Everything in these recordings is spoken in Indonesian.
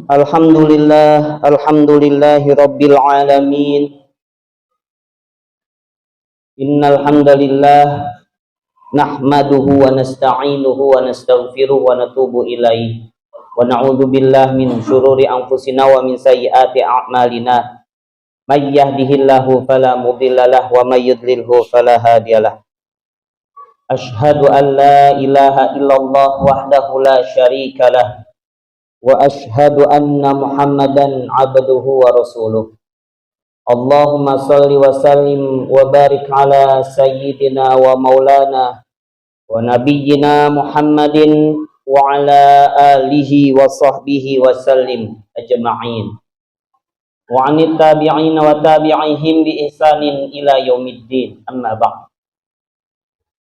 Alhamdulillahi rabbil alamin. Innal hamdalillah nahmaduhu wa nasta'inuhu wa nastaghfiruh wa natubu ilaihi wa na'udzu billahi min syururi anfusina wa min sayyiati a'malina. May yahdihillahu fala mudhillalah wa may yudlilhu fala hadiyalah. Asyhadu an la ilaha illallah wahdahu la syarikalah wa asyhadu anna Muhammadan abduhu wa rasuluh. Allahumma salli wa sallim wa barik ala sayyidina wa maulana wa nabiyyina Muhammadin wa ala alihi wa sahbihi wa sallim ajma'in. Wa anit tabi'ina wa tabi'ihim bi ihsanin ila yaumiddin. Amma ba'd.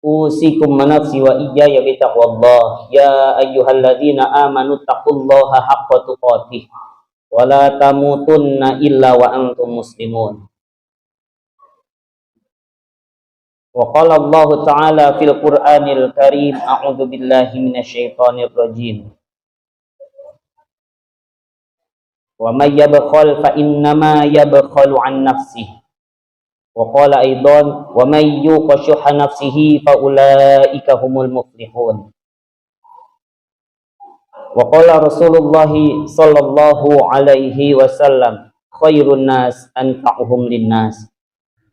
Usikum manafsi wa iyaya bitaqwallah ya ayyuhalladzina amanu taqullaha haqqa tuqatih wa la tamutunna illa wa antum muslimun. Wa qala Allah ta'ala fil Qur'anil Karim a'udzu billahi minasyaitonir rajim. Wa may yabkhal fa innama yabkhalu an nafsihi. Wa qala aidan wa may yuqa syuhha nafsihi fa ulaika humul muflihun. Wa qala Rasulullah sallallahu alaihi wasallam khairun nas anfa'uhum linnas.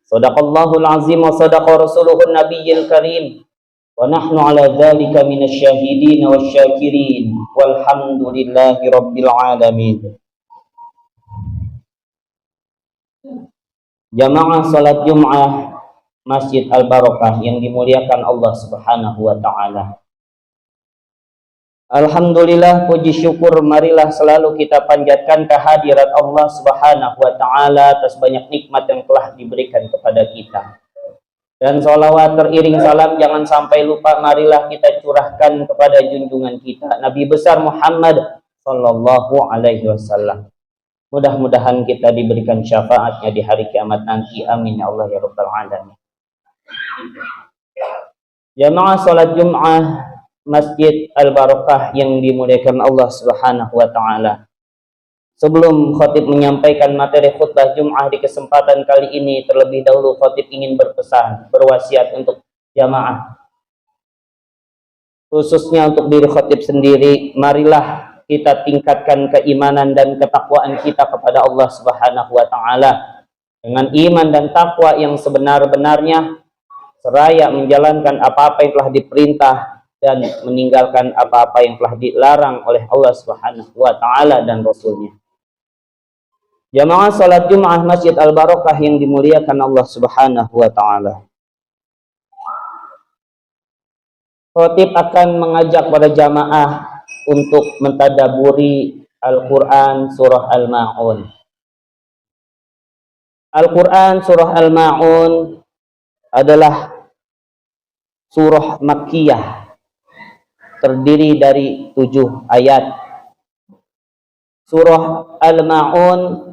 Shadaqallahul azim wa sadaqa rasuluhun nabiyyil karim wa nahnu ala dzalika minasyahidin wasyakirin walhamdulillahi rabbil alamin. Jamaah salat Jum'ah Masjid Al-Barakah yang dimuliakan Allah Subhanahu wa ta'ala. Alhamdulillah, puji syukur marilah selalu kita panjatkan kehadirat Allah Subhanahu wa ta'ala atas banyak nikmat yang telah diberikan kepada kita. Dan sholawat teriring salam jangan sampai lupa marilah kita curahkan kepada junjungan kita Nabi besar Muhammad sallallahu alaihi wasallam. Mudah-mudahan kita diberikan syafaatnya di hari kiamat nanti. Amin ya Allah ya rabbal alamin. Jamaah salat Jum'ah Masjid Al-Barakah yang dimuliakan Allah Subhanahu wa taala. Sebelum khatib menyampaikan materi khutbah Jum'ah di kesempatan kali ini, terlebih dahulu khatib ingin berpesan, berwasiat untuk jamaah. Khususnya untuk diri khatib sendiri, marilah kita tingkatkan keimanan dan ketakwaan kita kepada Allah Subhanahu wa taala dengan iman dan takwa yang sebenar-benarnya, seraya menjalankan apa-apa yang telah diperintah dan meninggalkan apa-apa yang telah dilarang oleh Allah Subhanahu wa taala dan Rasulnya. Jamaah salat Jum'ah Masjid Al-Barakah yang dimuliakan Allah Subhanahu wa taala. Khatib akan mengajak para jamaah untuk mentadaburi Al-Quran Surah Al-Ma'un. Al-Quran Surah Al-Ma'un adalah surah Makkiyah, terdiri dari 7 ayat. Surah Al-Ma'un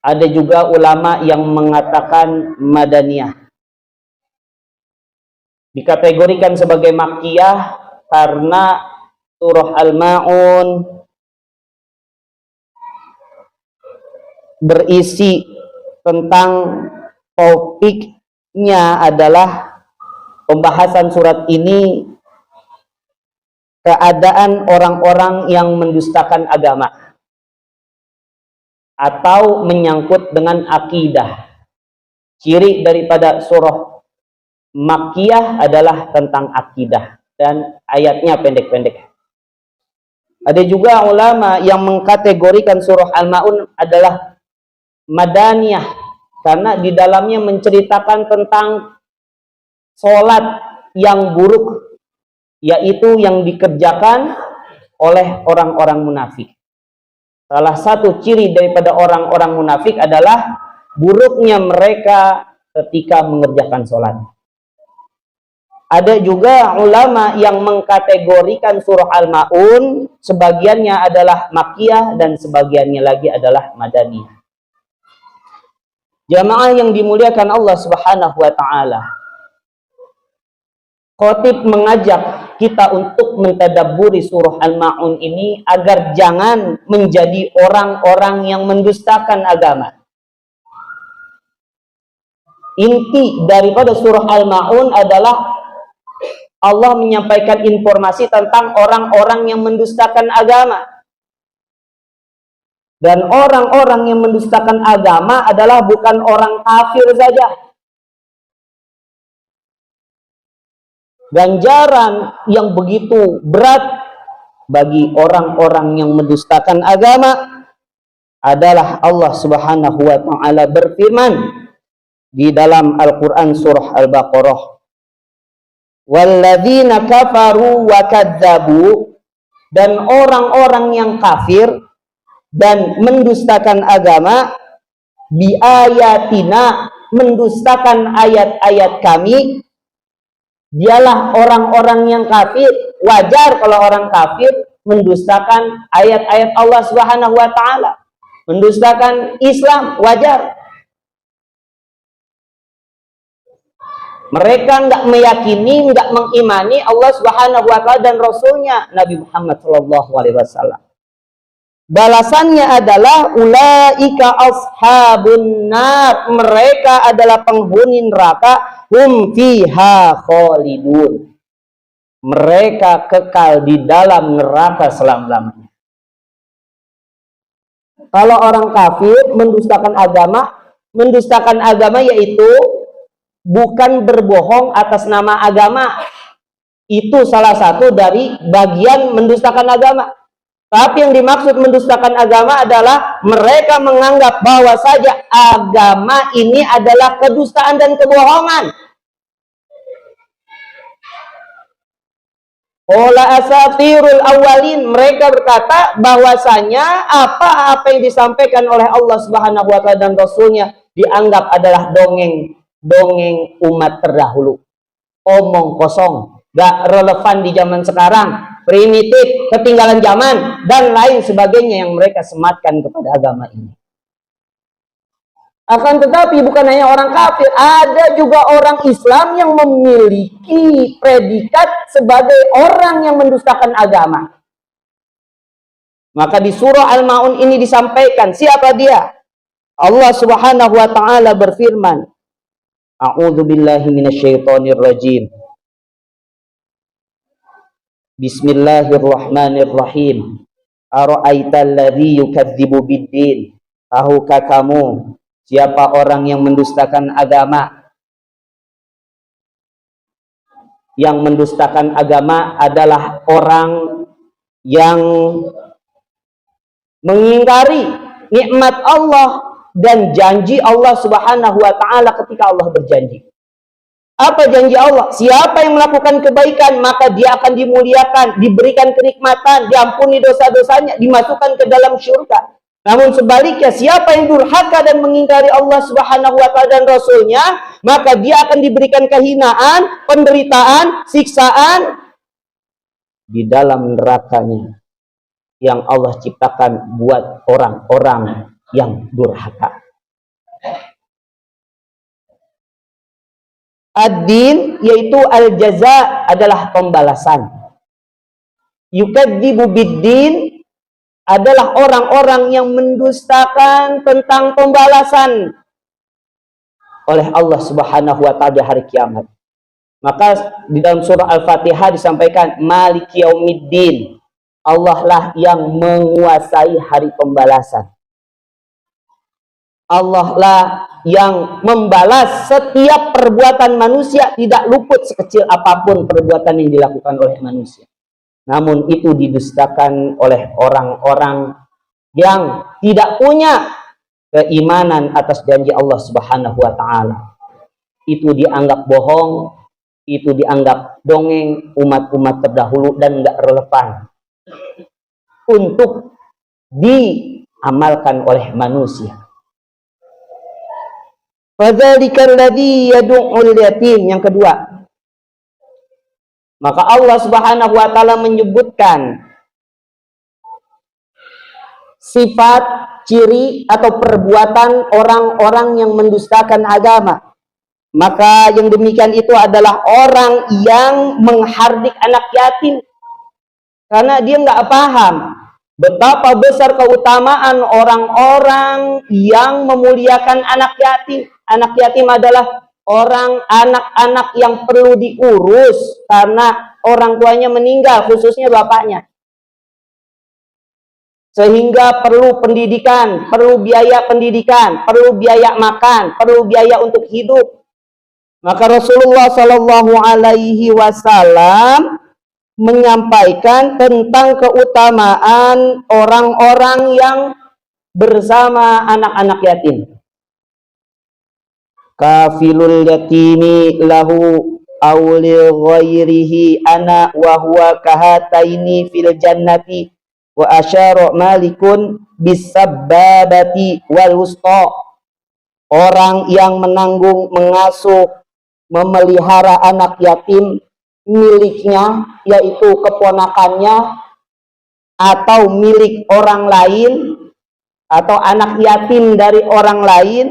ada juga ulama yang mengatakan Madaniyah. Dikategorikan sebagai Makkiyah karena Surah Al-Ma'un berisi tentang topiknya adalah pembahasan surat ini keadaan orang-orang yang mendustakan agama atau menyangkut dengan akidah. Ciri daripada surah Makkiyah adalah tentang akidah dan ayatnya pendek-pendek. Ada juga ulama yang mengkategorikan surah Al-Ma'un adalah Madaniyah karena di dalamnya menceritakan tentang sholat yang buruk, yaitu yang dikerjakan oleh orang-orang munafik. Salah satu ciri daripada orang-orang munafik adalah buruknya mereka ketika mengerjakan sholat. Ada juga ulama yang mengkategorikan surah Al-Ma'un, sebagiannya adalah Makkiyah dan sebagiannya lagi adalah Madaniyah. Jamaah yang dimuliakan Allah Subhanahu wa taala. Khatib mengajak kita untuk mentadabburi surah Al-Ma'un ini agar jangan menjadi orang-orang yang mendustakan agama. Inti daripada surah Al-Ma'un adalah Allah menyampaikan informasi tentang orang-orang yang mendustakan agama. Dan orang-orang yang mendustakan agama adalah bukan orang kafir saja. Ganjaran yang begitu berat bagi orang-orang yang mendustakan agama adalah Allah Subhanahu wa taala berfirman di dalam Al-Qur'an surah Al-Baqarah, "Walladzina kafaru wa kadzdzabu," dan orang-orang yang kafir dan mendustakan agama, bi ayatina, mendustakan ayat-ayat kami, dialah orang-orang yang kafir. Wajar kalau orang kafir mendustakan ayat-ayat Allah Subhanahu wa taala, mendustakan Islam, wajar. Mereka nggak meyakini, nggak mengimani Allah Subhanahu wa taala dan Rasulnya Nabi Muhammad sallallahu alaihi wasallam. Balasannya adalah ulaika ashabun nar, mereka adalah penghuni neraka, hum fiha khalidun, mereka kekal di dalam neraka selama-lamanya. Kalau orang kafir mendustakan agama yaitu bukan berbohong atas nama agama. Itu salah satu dari bagian mendustakan agama. Tapi yang dimaksud mendustakan agama adalah mereka menganggap bahwa saja agama ini adalah kedustaan dan kebohongan. Ola asatirul awalin, mereka berkata bahwasanya apa-apa yang disampaikan oleh Allah Subhanahu wa taala dan Rasulnya dianggap adalah dongeng umat terdahulu. Omong kosong, gak relevan di zaman sekarang, primitif, ketinggalan zaman, dan lain sebagainya yang mereka sematkan kepada agama ini. Akan tetapi bukan hanya orang kafir, ada juga orang Islam yang memiliki predikat sebagai orang yang mendustakan agama. Maka di surah Al-Ma'un ini disampaikan siapa dia. Allah Subhanahu wa taala berfirman, A'udzu billahi minasyaitonir rajim. Bismillahirrahmanirrahim. Ara'aital ladzi yukadzibu biddin? Tahukah kamu siapa orang yang mendustakan agama? Yang mendustakan agama adalah orang yang mengingkari nikmat Allah dan janji Allah Subhanahu wa taala ketika Allah berjanji. Apa janji Allah? Siapa yang melakukan kebaikan maka dia akan dimuliakan, diberikan kenikmatan, diampuni dosa-dosanya, dimasukkan ke dalam syurga. Namun sebaliknya, siapa yang durhaka dan mengingkari Allah Subhanahu wa taala dan Rasulnya, maka dia akan diberikan kehinaan, penderitaan, siksaan di dalam nerakanya yang Allah ciptakan buat orang-orang yang durhaka. Ad-din yaitu al-jaza adalah pembalasan. Yukadzibu biddin adalah orang-orang yang mendustakan tentang pembalasan oleh Allah Subhanahu wa taala di hari kiamat. Maka di dalam surah Al-Fatihah disampaikan Maliki Yaumiddin, Allah lah yang menguasai hari pembalasan. Allah lah yang membalas setiap perbuatan manusia, tidak luput sekecil apapun perbuatan yang dilakukan oleh manusia. Namun itu didustakan oleh orang-orang yang tidak punya keimanan atas janji Allah Subhanahu wa taala. Itu dianggap bohong, itu dianggap dongeng umat-umat terdahulu dan enggak relevan untuk diamalkan oleh manusia. Fadzalikal ladzi yad'ul yatim. Yang kedua, maka Allah Subhanahu wa taala menyebutkan sifat, ciri atau perbuatan orang-orang yang mendustakan agama. Maka yang demikian itu adalah orang yang menghardik anak yatim, karena dia nggak paham betapa besar keutamaan orang-orang yang memuliakan anak yatim. Anak yatim adalah anak-anak yang perlu diurus karena orang tuanya meninggal, khususnya bapaknya. Sehingga perlu pendidikan, perlu biaya pendidikan, perlu biaya makan, perlu biaya untuk hidup. Maka Rasulullah Shallallahu Alaihi Wasallam menyampaikan tentang keutamaan orang-orang yang bersama anak-anak yatim. Kafilul yatimi lahu awli ghairihi ana wa huwa kahataini fil jannati wa asyara malikun bisabbabati wal wusta. Orang yang menanggung, mengasuh, memelihara anak yatim miliknya, yaitu keponakannya atau milik orang lain, atau anak yatim dari orang lain,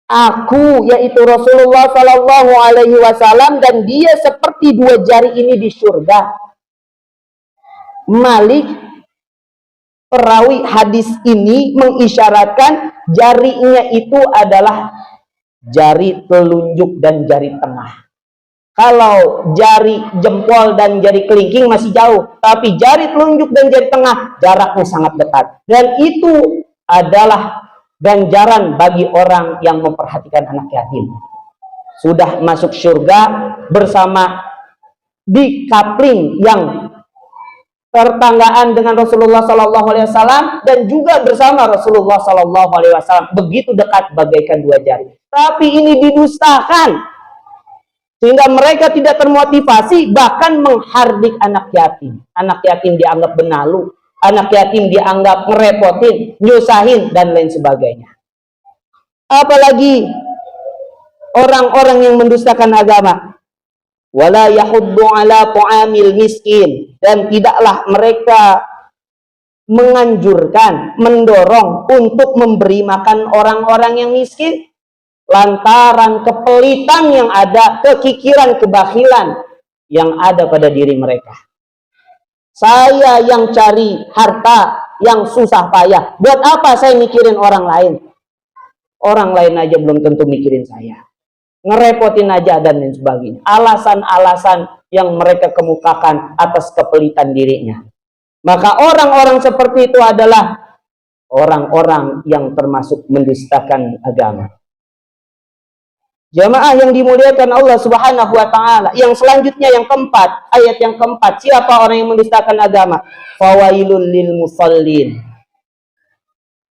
aku, yaitu Rasulullah Shallallahu Alaihi Wasallam, dan dia seperti dua jari ini di surga. Malik, perawi hadis ini mengisyaratkan jarinya itu adalah jari telunjuk dan jari tengah. Kalau jari jempol dan jari kelingking masih jauh, tapi jari telunjuk dan jari tengah jaraknya sangat dekat. Dan itu adalah ganjaran bagi orang yang memperhatikan anak yatim. Sudah masuk surga bersama di kapling yang tertanggaan dengan Rasulullah Sallallahu Alaihi Wasallam, dan juga bersama Rasulullah Sallallahu Alaihi Wasallam, begitu dekat bagaikan dua jari. Tapi ini didustakan sehingga mereka tidak termotivasi, bahkan menghardik anak yatim. Anak yatim dianggap benalu, anak yatim dianggap ngerepotin, nyusahin, dan lain sebagainya. Apalagi orang-orang yang mendustakan agama. Wala yahuddu ala ta'amil miskin, dan tidaklah mereka menganjurkan, mendorong untuk memberi makan orang-orang yang miskin, lantaran kepelitan yang ada, kekikiran, kebakhilan yang ada pada diri mereka. Saya yang cari harta yang susah payah, buat apa saya mikirin orang lain? Orang lain aja belum tentu mikirin saya, ngerepotin aja, dan lain sebagainya. Alasan-alasan yang mereka kemukakan atas kepelitan dirinya. Maka orang-orang seperti itu adalah orang-orang yang termasuk mendustakan agama. Jamaah yang dimuliakan Allah Subhanahu wa taala, yang selanjutnya yang keempat, ayat yang keempat, siapa orang yang mendustakan agama? Fawailul lil musallin.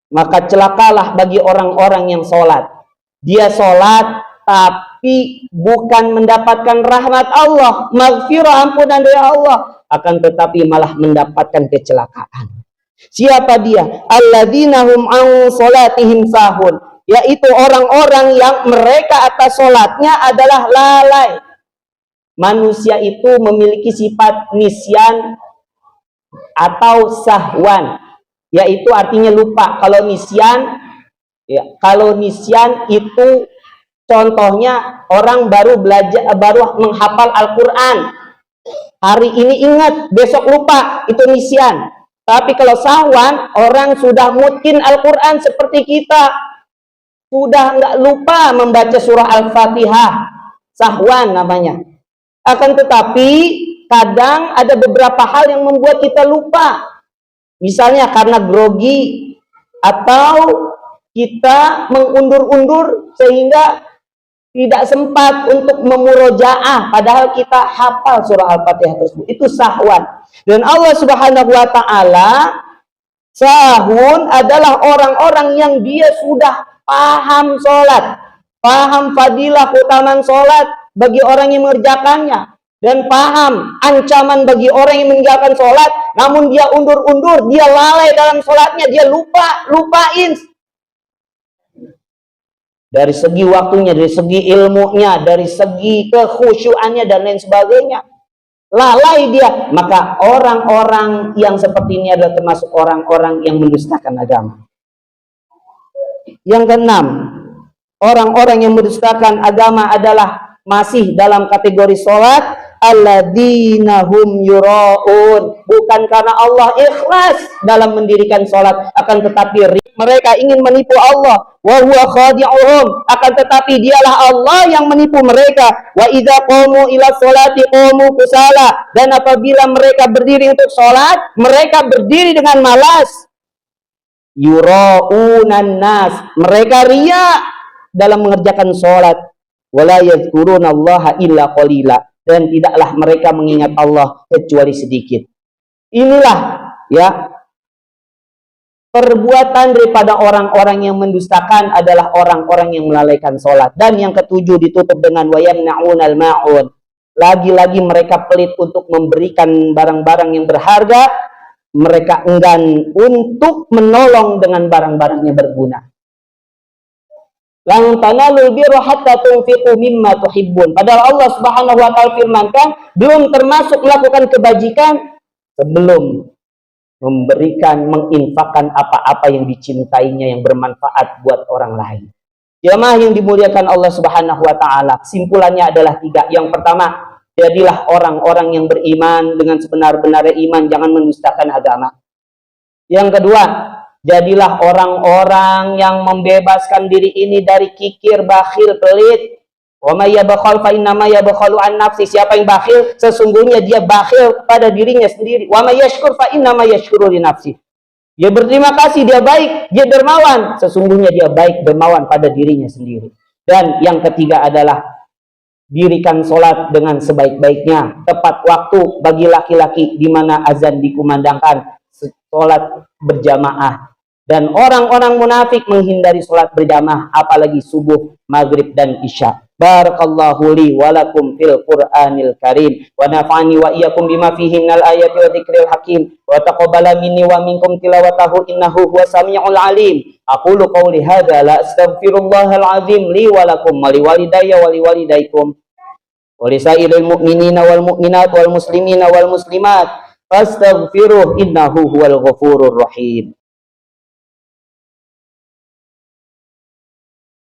Maka celakalah bagi orang-orang yang sholat. Dia sholat tapi bukan mendapatkan rahmat Allah, maghfirah, ampunan dari Allah, akan tetapi malah mendapatkan kecelakaan. Siapa dia? Alladzina hum an sholatihim sahun, yaitu orang-orang yang mereka atas sholatnya adalah lalai. Manusia itu memiliki sifat nisyan atau sahwan, yaitu artinya lupa. Kalau nisyan itu contohnya orang baru menghafal Al-Quran, hari ini ingat, besok lupa, itu nisyan. Tapi kalau sahwan, orang sudah mungkin Al-Quran seperti kita, sudah nggak lupa membaca surah Al-Fatihah, sahwan namanya. Akan tetapi kadang ada beberapa hal yang membuat kita lupa. Misalnya karena grogi, atau kita mengundur-undur sehingga tidak sempat untuk memurojaah, padahal kita hafal surah Al-Fatihah tersebut. Itu sahwan. Dan Allah Subhanahu wa taala, sahun adalah orang-orang yang dia sudah paham sholat, paham fadilah keutamaan sholat bagi orang yang mengerjakannya, dan paham ancaman bagi orang yang meninggalkan sholat, namun dia undur-undur, dia lalai dalam sholatnya, dia lupain. Dari segi waktunya, dari segi ilmunya, dari segi kekhusyuannya, dan lain sebagainya, lalai dia. Maka orang-orang yang seperti ini adalah termasuk orang-orang yang mendustakan agama. Yang keenam, orang-orang yang mendustakan agama adalah masih dalam kategori sholat, alladzina hum yura'un, bukan karena Allah ikhlas dalam mendirikan sholat, akan tetapi mereka ingin menipu Allah. Wa huwa khadi'uhum, akan tetapi dialah Allah yang menipu mereka. Wa idza qamu ila sholati qamu kusala, dan apabila mereka berdiri untuk sholat, mereka berdiri dengan malas. Yura'unan nas, mereka riya dalam mengerjakan sholat. Wala yadhkurunallaha illa qalila, dan tidaklah mereka mengingat Allah kecuali sedikit. Inilah ya perbuatan daripada orang-orang yang mendustakan, adalah orang-orang yang melalaikan sholat. Dan yang ketujuh ditutup dengan wayamna'unal ma'un, lagi-lagi mereka pelit untuk memberikan barang-barang yang berharga, mereka enggan untuk menolong dengan barang-barang yang berguna. Lan tanalul birra hatta tunfiqu mimma tuhibbun. Padahal Allah Subhanahu wa taala firmankan, belum termasuk melakukan kebajikan sebelum memberikan, menginfakkan apa-apa yang dicintainya yang bermanfaat buat orang lain. Jamaah yang dimuliakan Allah Subhanahu wa taala, kesimpulannya adalah 3. Yang pertama, jadilah orang-orang yang beriman dengan sebenar-benarnya iman, jangan mendustakan agama. Yang kedua, jadilah orang-orang yang membebaskan diri ini dari kikir, bakhil, pelit. Wa may yabkhal fa innama yabkhalu an nafsi, siapa yang bakhil sesungguhnya dia bakhil kepada dirinya sendiri. Wa may yashkur fa innama yashkuru li nafsi, dia berterima kasih, dia baik, dia dermawan, sesungguhnya dia baik dermawan pada dirinya sendiri. Dan yang ketiga adalah dirikan sholat dengan sebaik-baiknya, tepat waktu bagi laki-laki di mana azan dikumandangkan, sholat berjamaah. Dan orang-orang munafik menghindari sholat berjamaah, apalagi subuh, maghrib, dan isya. Barakallahu li walakum fil Qur'anil Karim, wa nafa'ani wa iyyakum bima fihi minal ayati wa dzikril hakim, wa taqabbala minni wa minkum tilawatahu innahu huwas samiul alim. Aqulu qawli hadza la astaghfirullahal azim li walakum wa liwalidayya wa liwalidaykum wa lisairil mu'minina wal mu'minat wal muslimina wal muslimat fastaghfiruh innahu huwal ghafurur rahim.